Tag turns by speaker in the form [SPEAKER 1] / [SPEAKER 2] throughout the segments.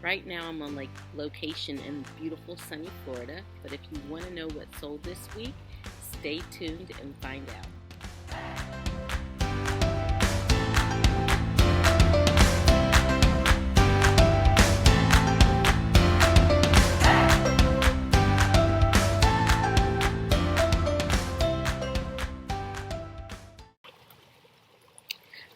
[SPEAKER 1] Right now I'm on location in beautiful sunny Florida, but if you want to know what sold this week, stay tuned and find out.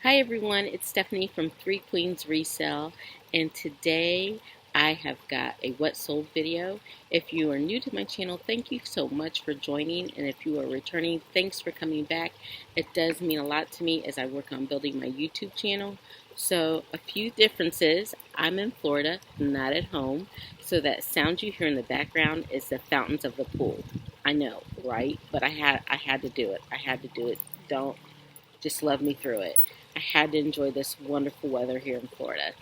[SPEAKER 1] Hi everyone, it's Stephanie from Three Queens Resale, and today I have got a what sold video. If you are new to my channel, thank you so much for joining, and if you are returning, thanks for coming back. It does mean a lot to me as I work on building my YouTube channel. So a few differences: I'm in Florida, not at home, so that sound you hear in the background is the fountains of the pool. I know, right? But I had to do it. I had to do it. Don't just love me through it. I had to enjoy this wonderful weather here in Florida.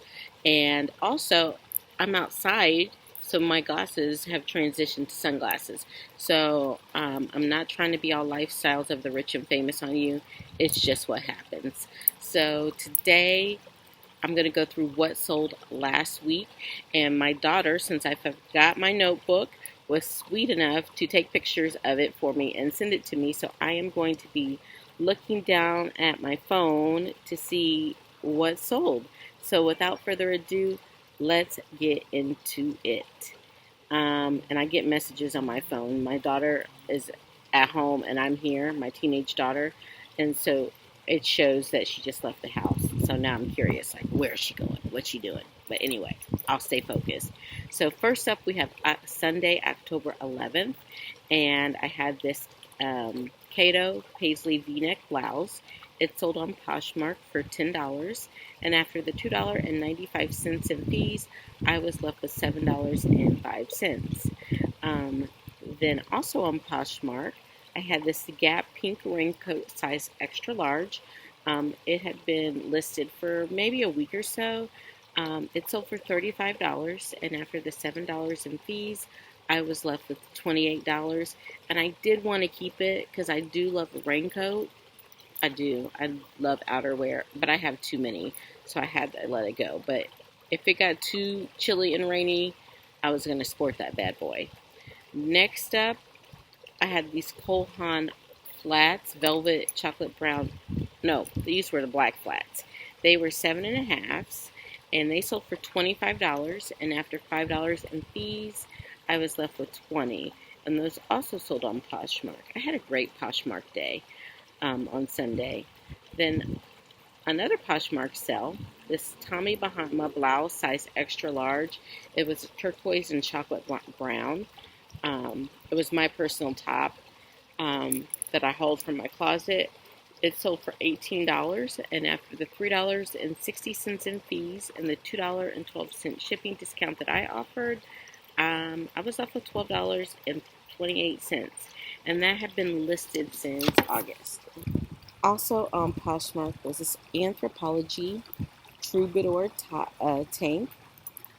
[SPEAKER 1] And also, I'm outside, so my glasses have transitioned to sunglasses. So I'm not trying to be all lifestyles of the rich and famous on you. It's just what happens. So today, I'm going to go through what sold last week. And my daughter, since I forgot my notebook, was sweet enough to take pictures of it for me and send it to me. So I am going to be looking down at my phone to see what sold. So without further ado, let's get into it. And I get messages on my phone. My daughter is at home and I'm here, my teenage daughter. And so it shows that she just left the house. So now I'm curious, like, where is she going? What's she doing? But anyway, I'll stay focused. So first up, we have Sunday, October 11th. And I had this Cato Paisley V-neck blouse. It sold on Poshmark for $10. And after the $2.95 in fees, I was left with $7.05. Then also on Poshmark, I had this Gap pink raincoat size extra large. It had been listed for maybe a week or so. It sold for $35, and after the $7 in fees, I was left with $28. And I did want to keep it because I do love a raincoat. I do. I love outerwear, but I have too many, so I had to let it go. But if it got too chilly and rainy, I was going to sport that bad boy. Next up, I had these Cole Haan flats, velvet chocolate brown. No, these were the black flats. They were 7.5s, and they sold for $25. And after $5 in fees, I was left with 20. And those also sold on Poshmark. I had a great Poshmark day on Sunday. Then another Poshmark sale, this Tommy Bahama blouse, size extra large. It was turquoise and chocolate brown. It was my personal top that I hold from my closet. It sold for $18, and after the $3.60 in fees and the $2.12 shipping discount that I offered, I was left with $12.28, and that had been listed since August. Also on Poshmark was this Anthropologie Troubadour tank.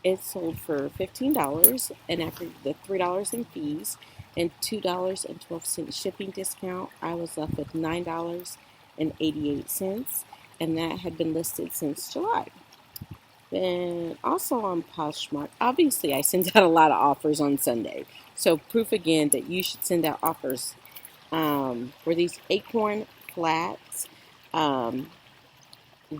[SPEAKER 1] It sold for $15, and after the $3 in fees and $2.12 shipping discount, I was left with $9.88, and that had been listed since July. Then also on Poshmark, obviously I send out a lot of offers on Sunday, so proof again that you should send out offers. Were these acorn flats.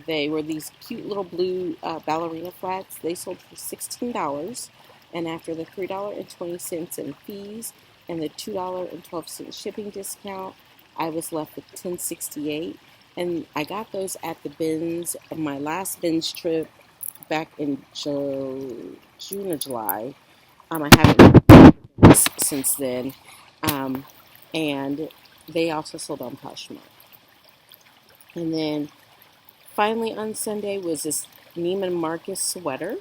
[SPEAKER 1] They were these cute little blue ballerina flats. They sold for $16, and after the $3.20 in fees and the $2.12 shipping discount, I was left with $10.68. And I got those at the bins. My last bins trip back in June or July. I haven't been since then, and they also sold on Poshmark. And then finally on Sunday was this Neiman Marcus sweater.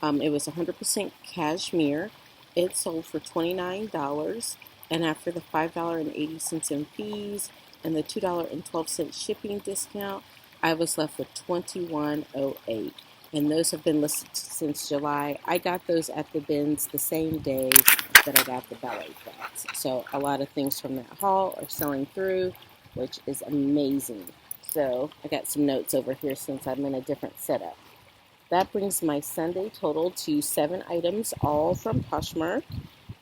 [SPEAKER 1] It was 100% cashmere. It sold for $29, and after the $5.80 in fees and the $2.12 shipping discount, I was left with $21.08. And those have been listed since July. I got those at the bins the same day that I got the ballet flats. So a lot of things from that haul are selling through, which is amazing. So I got some notes over here since I'm in a different setup. That brings my Sunday total to 7 items, all from Poshmark.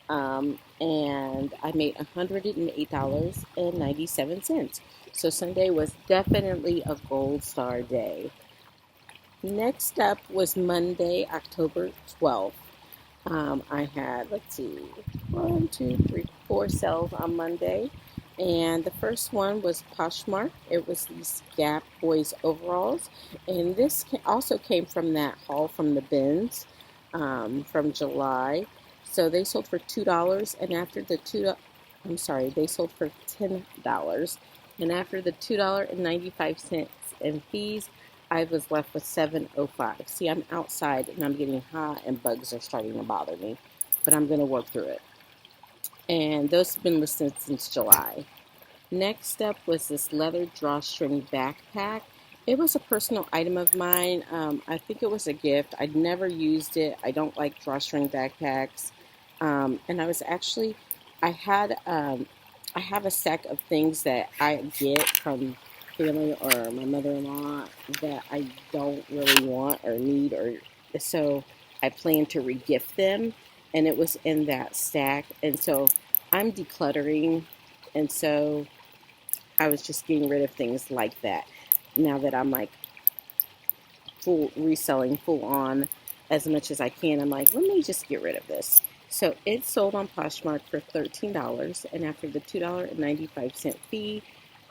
[SPEAKER 1] And I made $108.97. So Sunday was definitely a gold star day. Next up was Monday, October 12th. I had, let's see, 4 sales on Monday. And the first one was Poshmark. It was these Gap Boys overalls. And this also came from that haul from the bins from July. So they sold for $2. And after the they sold for $10. And after the $2.95 in fees, I was left with 705. See, I'm outside and I'm getting hot and bugs are starting to bother me, but I'm going to work through it. And those have been listed since July. Next up was this leather drawstring backpack. It was a personal item of mine. I think it was a gift. I'd never used it. I don't like drawstring backpacks. And I had, I have a stack of things that I get from family or my mother-in-law that I don't really want or need, or so I plan to regift them. And it was in that stack. And so I'm decluttering. And so I was just getting rid of things like that. Now that I'm like full reselling full on as much as I can, I'm like, let me just get rid of this. So it sold on Poshmark for $13, and after the $2.95 fee,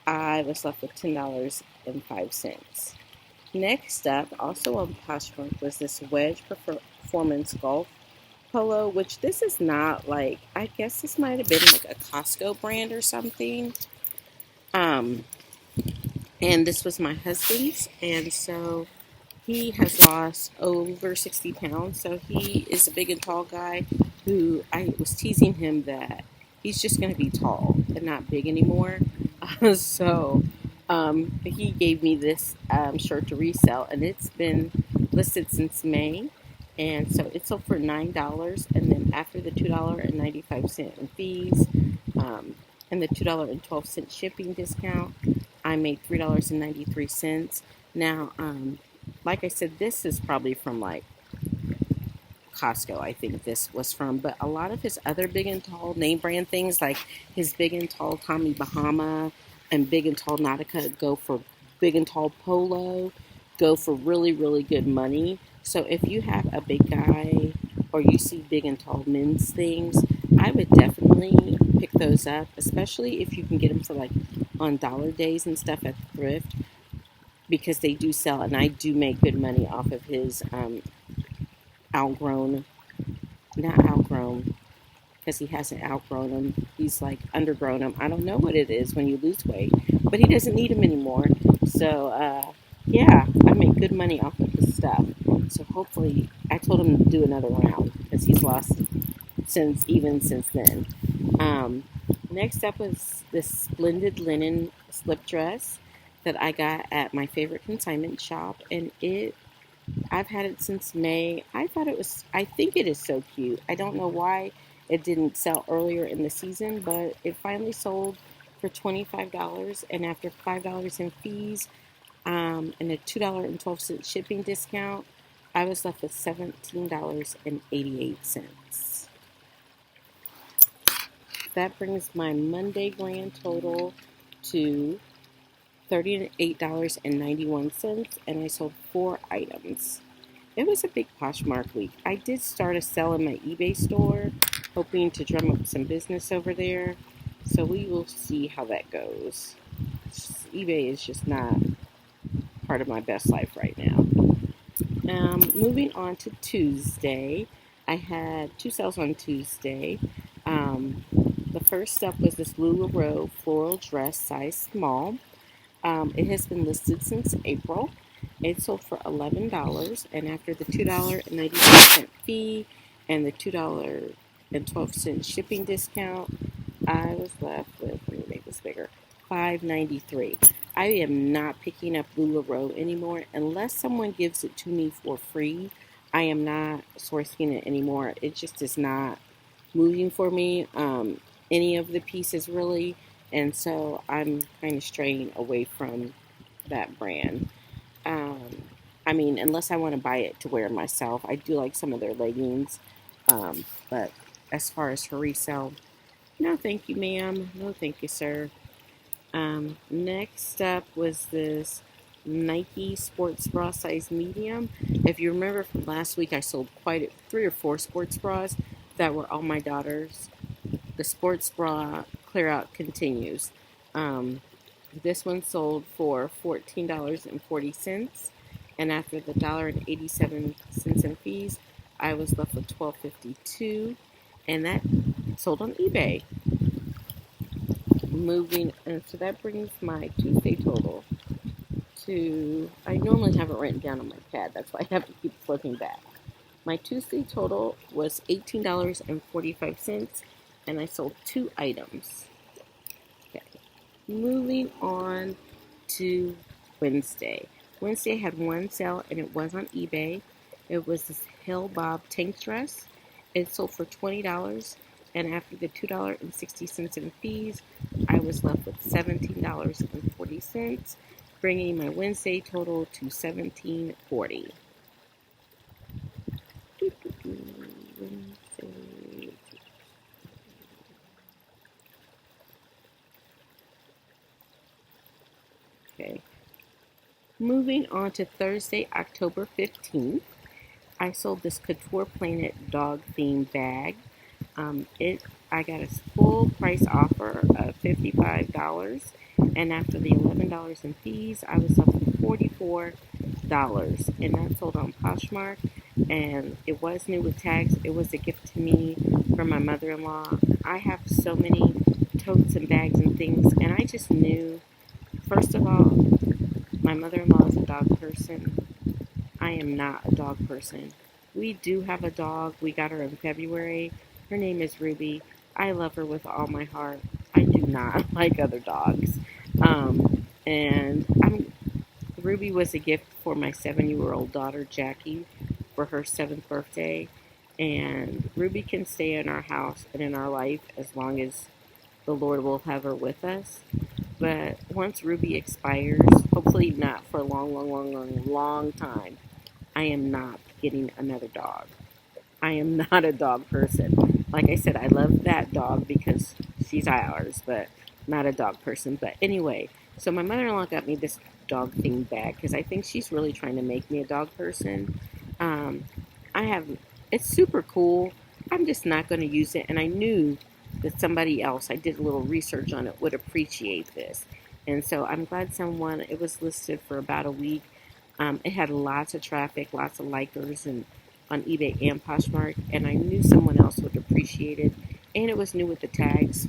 [SPEAKER 1] I was left with $10.05. Next up, also on Poshmark, was this Wedge Performance Golf Polo, which this is not like, I guess this might have been like a Costco brand or something. And this was my husband's, and so he has lost over 60 pounds. So he is a big and tall guy who I was teasing him that he's just going to be tall and not big anymore. So he gave me this shirt to resell, and it's been listed since May. And so it sold for $9. And then after the $2.95 in fees and the $2.12 shipping discount, I made $3.93. Now, like I said, this is probably from like Costco, I think this was from, but a lot of his other big and tall name brand things, like his big and tall Tommy Bahama and big and tall Nautica, go for big and tall Polo, go for really, really good money. So if you have a big guy or you see big and tall men's things, I would definitely pick those up, especially if you can get them for like on dollar days and stuff at the thrift, because they do sell, and I do make good money off of his outgrown, not outgrown, because he hasn't outgrown them. He's like undergrown them. I don't know what it is when you lose weight, but he doesn't need them anymore. So, yeah, I make good money off of his stuff. So hopefully, I told him to do another round because he's lost since then. Um, Next up was this splendid linen slip dress that I got at my favorite consignment shop, and I've had it since May. I think it is so cute. I don't know why it didn't sell earlier in the season, but it finally sold for $25, and after $5 in fees and a $2.12 shipping discount, I was left with $17.88. That brings my Monday grand total to $38.91, and I sold 4 items. It was a big Poshmark week. I did start a sell in my eBay store, hoping to drum up some business over there. So we will see how that goes. eBay is just not part of my best life right now. Moving on to Tuesday, I had 2 sales on Tuesday. The first up was this LuLaRoe floral dress, size small. It has been listed since April. It sold for $11, and after the $2.95 fee and the $2.12 shipping discount, I was left with, let me make this bigger, $5.93. I am not picking up LuLaRoe anymore unless someone gives it to me for free. I am not sourcing it anymore. It just is not moving for me, any of the pieces really, and so I'm kind of straying away from that brand. Um, I mean, unless I want to buy it to wear myself. I do like some of their leggings. But as far as for resale, no thank you, ma'am. No thank you, sir. Next up was this Nike sports bra size medium. If you remember from last week, I sold quite 3 or 4 sports bras that were all my daughters. The sports bra clear out continues. Um, this one sold for $14.40, and after the $1.87 in fees, I was left with $12.52, and that sold on eBay. Moving, and so that brings my Tuesday total to. I normally have it written down on my pad, that's why I have to keep flipping back. My Tuesday total was $18.45, and I sold 2 items. Okay. Moving on to Wednesday. Wednesday had one sale, and it was on eBay. It was this Hill Bob tank dress. It sold for $20, and after the $2.60 in fees, I was left with $17.40, bringing my Wednesday total to $17.40. Okay. Moving on to Thursday, October 15th, I sold this Couture Planet dog themed bag. I got a full price offer of $55, and after the $11 in fees, I was up to $44, and that sold on Poshmark, and it was new with tags. It was a gift to me from my mother-in-law. I have so many totes and bags and things, and I just knew, first of all, my mother-in-law is a dog person. I am not a dog person. We do have a dog. We got her in February. Her name is Ruby. I love her with all my heart. I do not like other dogs. Ruby was a gift for my 7-year-old daughter, Jackie, for her 7th birthday. And Ruby can stay in our house and in our life as long as the Lord will have her with us. But once Ruby expires, hopefully not for a long time, I am not getting another dog. I am not a dog person. Like I said, I love that dog because she's ours, but not a dog person. But anyway, so my mother-in-law got me this dog themed bag because I think she's really trying to make me a dog person. Um, I have, it's super cool. I'm just not going to use it, and I knew that somebody else, I did a little research on it, would appreciate this. And so I'm glad someone, it was listed for about a week. It had lots of traffic, lots of likers, and on eBay and Poshmark, and I knew someone else would appreciate it, and it was new with the tags.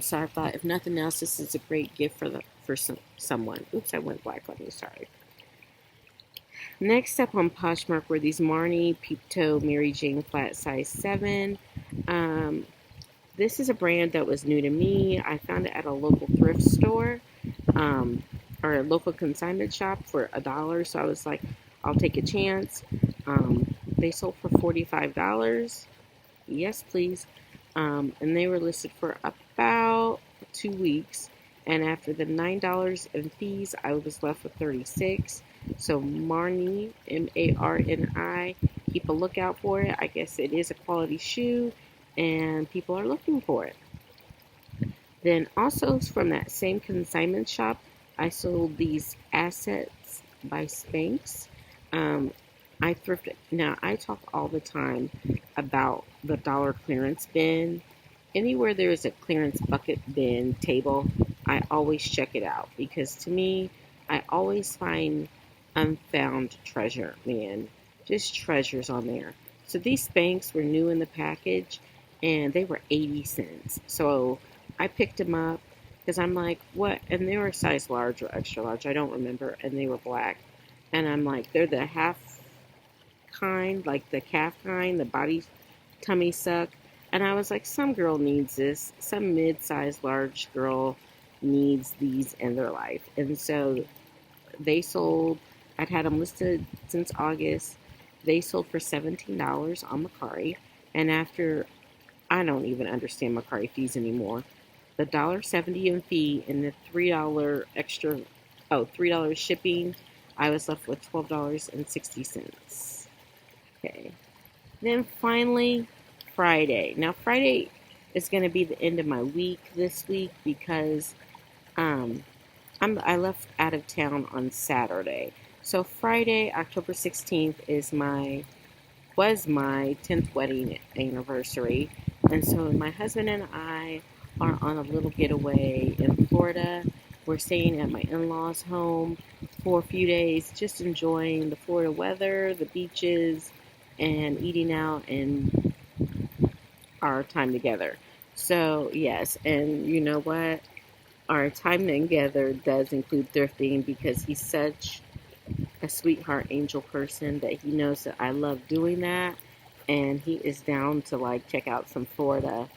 [SPEAKER 1] So I thought, if nothing else, this is a great gift for someone. Oops, I went black on you. Sorry. Next up on Poshmark were these Marni Peep Toe Mary Jane Flat Size 7. This is a brand that was new to me. I found it at a local thrift store, or a local consignment shop for $1. So I was like, I'll take a chance. They sold for $45. Yes, please. And they were listed for about 2 weeks. And after the $9 in fees, I was left with $36. So Marni, Marni, keep a lookout for it. I guess it is a quality shoe, and people are looking for it. Then also from that same consignment shop, I sold these Assets by Spanx. I thrifted. Now, I talk all the time about the dollar clearance bin. Anywhere there is a clearance bucket bin table, I always check it out because to me, I always find unfound treasure, man. Just treasures on there. So these Spanx were new in the package and they were 80 cents. So I picked them up because I'm like, what? And they were size large or extra large. I don't remember. And they were black. And I'm like, they're the half kind, like the calf kind, the body tummy suck. And I was like, some girl needs this. Some mid-sized large girl needs these in their life. And so they sold, I'd had them listed since August. They sold for $17 on Mecari. And after, I don't even understand Mecari fees anymore. The $1.70 in fee and the $3 extra, $3 shipping, I was left with $12.60. Okay. Then finally, Friday. Now, Friday is going to be the end of my week this week because um, I left out of town on Saturday. So Friday, October 16th was my 10th wedding anniversary. And so my husband and I are on a little getaway in Florida. We're staying at my in-laws' home for a few days, just enjoying the Florida weather, the beaches, and eating out and our time together. So, yes, and you know what? Our time together does include thrifting because he's such a sweetheart angel person that he knows that I love doing that, and he is down to like check out some Florida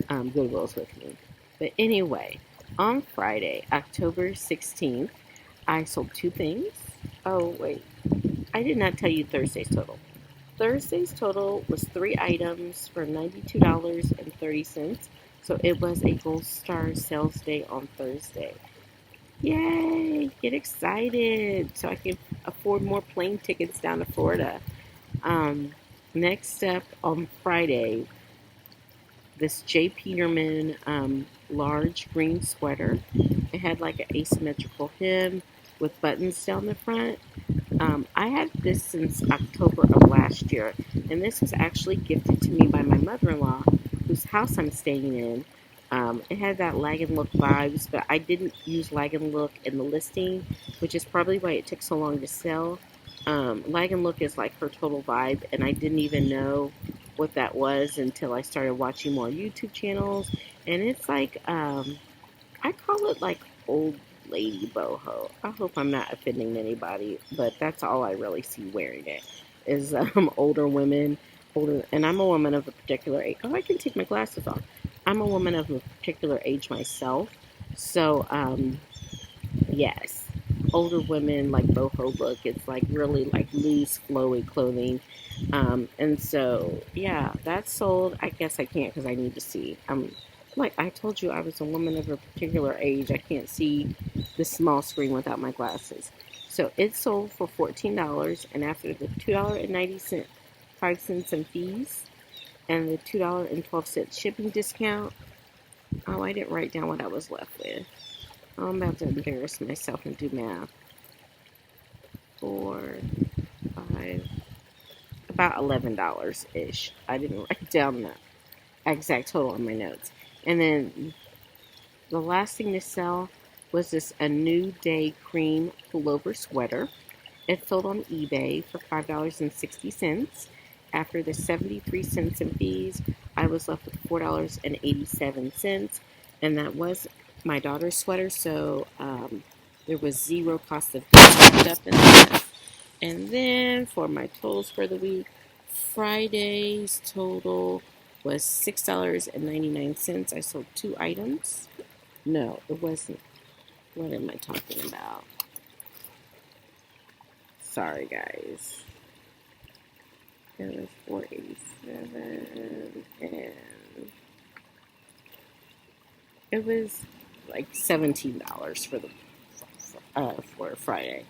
[SPEAKER 1] Goodwills with me. But anyway, on Friday, October 16th, I sold two things. Oh, wait. I did not tell you Thursday's total. Thursday's total was three items for $92.30. So it was a Gold Star sales day on Thursday. Yay! Get excited so I can afford more plane tickets down to Florida. Next up on Friday, this J. Peterman large green sweater. It had like an asymmetrical hem with buttons down the front. I had this since October of last year, and this was actually gifted to me by my mother-in-law, whose house I'm staying in. It had that Lag and Look vibes, but I didn't use Lag and Look in the listing, which is probably why it took so long to sell. Lag and Look is like her total vibe, and I didn't even know what that was until I started watching more YouTube channels. And it's like, I call it like old lady boho. I hope I'm not offending anybody, but that's all I really see wearing it is older women, and I'm a woman of a particular age. Oh, I can take my glasses off. I'm a woman of a particular age myself, so yes, older women like boho look. It's like really like loose, flowy clothing, and so yeah, that's sold. I guess I can't because I need to see. Like I told you, I was a woman of a particular age. I can't see the small screen without my glasses. So it sold for $14, and after the $2.95 in fees and the $2.12 shipping discount, oh, I didn't write down what I was left with. I'm about to embarrass myself and do math. 4, 5, about $11 ish. I didn't write down the exact total in my notes. And then the last thing to sell was this A New Day cream pullover sweater. It sold on eBay for $5.60. After the 73 cents in fees, I was left with $4.87. And that was my daughter's sweater, so there was zero cost of goods wrapped up in that. And then for my totals for the week, Friday's total was $6.99. I sold two items. No, it wasn't. What am I talking about? Sorry, guys. It was $4.87, and it was like $17 for Friday.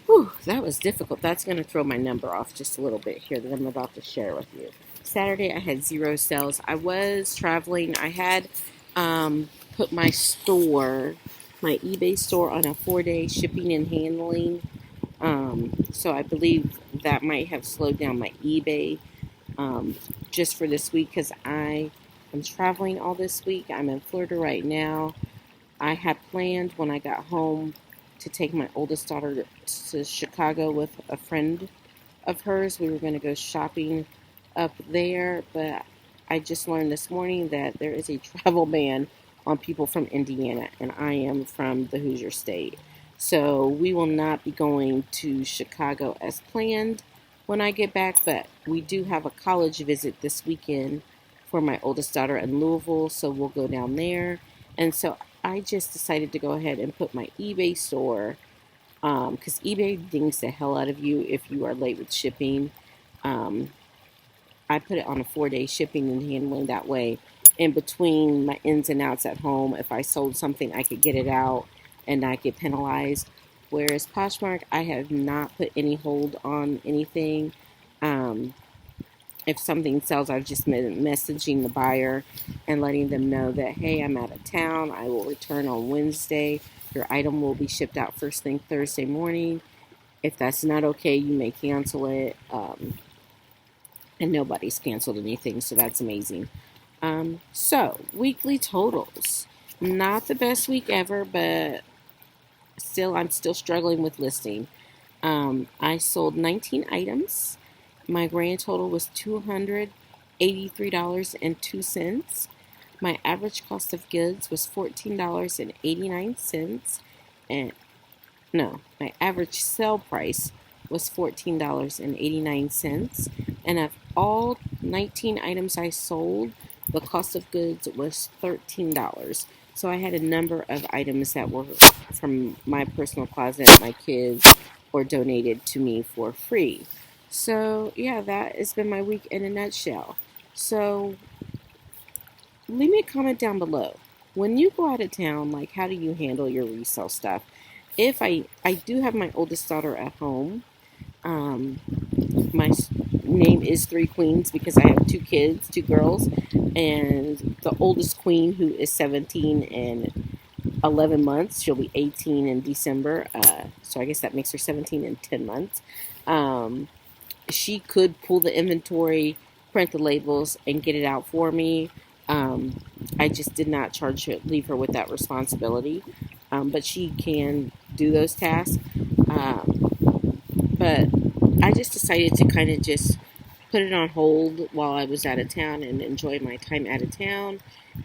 [SPEAKER 1] Whew, that was difficult. That's going to throw my number off just a little bit here that I'm about to share with you. Saturday, I had zero sales. I was traveling. I had put my eBay store, on a 4-day shipping and handling. So I believe that might have slowed down my eBay just for this week because I am traveling all this week. I'm in Florida right now. I had planned when I got home to take my oldest daughter to Chicago with a friend of hers. We were going to go shopping up there, but I just learned this morning that there is a travel ban on people from Indiana, and I am from the Hoosier State. So we will not be going to Chicago as planned when I get back, but we do have a college visit this weekend for my oldest daughter in Louisville, so we'll go down there. And so I just decided to go ahead and put my eBay store, because eBay dings the hell out of you if you are late with shipping. I put it on a 4-day shipping and handling. That way, in between my ins and outs at home, if I sold something, I could get it out and not get penalized. Whereas Poshmark, I have not put any hold on anything. If something sells, I've just been messaging the buyer and letting them know that, hey, I'm out of town. I will return on Wednesday. Your item will be shipped out first thing Thursday morning. If that's not okay, you may cancel it. And nobody's canceled anything, so that's amazing. So, weekly totals. Not the best week ever, but I'm still struggling with listing. I sold 19 items. My grand total was $283.02. My average cost of goods was $14.89. And no, my average sale price was $14.89. And of all 19 items I sold, the cost of goods was $13. So I had a number of items that were from my personal closet, my kids, or donated to me for free. So yeah, that has been my week in a nutshell. So leave me a comment down below. When you go out of town, like, how do you handle your resale stuff? If I do have my oldest daughter at home. My name is Three Queens because I have two kids, two girls, and the oldest queen, who is 17 and 11 months. She'll be 18 in December, so I guess that makes her 17 and 10 months. She could pull the inventory, print the labels, and get it out for me. I just did not leave her with that responsibility, but she can do those tasks. But I just decided to kind of just put it on hold while I was out of town and enjoy my time out of town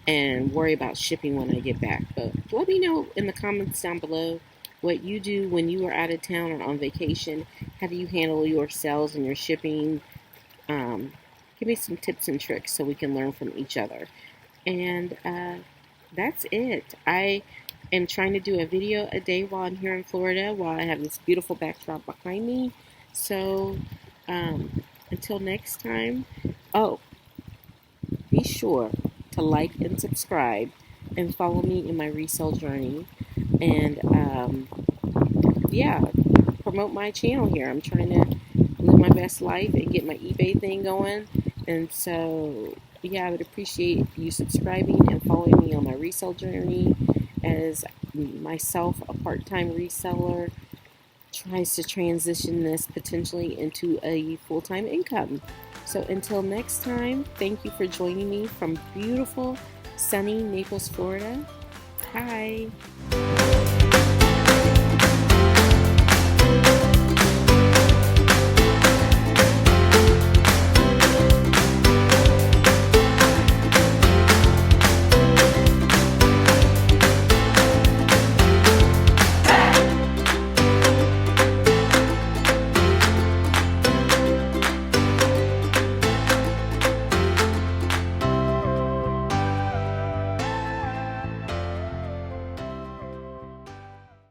[SPEAKER 1] and worry about shipping when I get back. But let me know in the comments down below what you do when you are out of town or on vacation. How do you handle your sales and your shipping? Give me some tips and tricks so we can learn from each other. And that's it. I am trying to do a video a day while I'm here in Florida, while I have this beautiful backdrop behind me. So until next time, be sure to like and subscribe and follow me in my resale journey. And yeah, promote my channel here. I'm trying to live my best life and get my eBay thing going. And so, yeah, I would appreciate you subscribing and following me on my resale journey as myself, a part-time reseller, tries to transition this potentially into a full-time income. So until next time, thank you for joining me from beautiful, sunny Naples, Florida. Hi.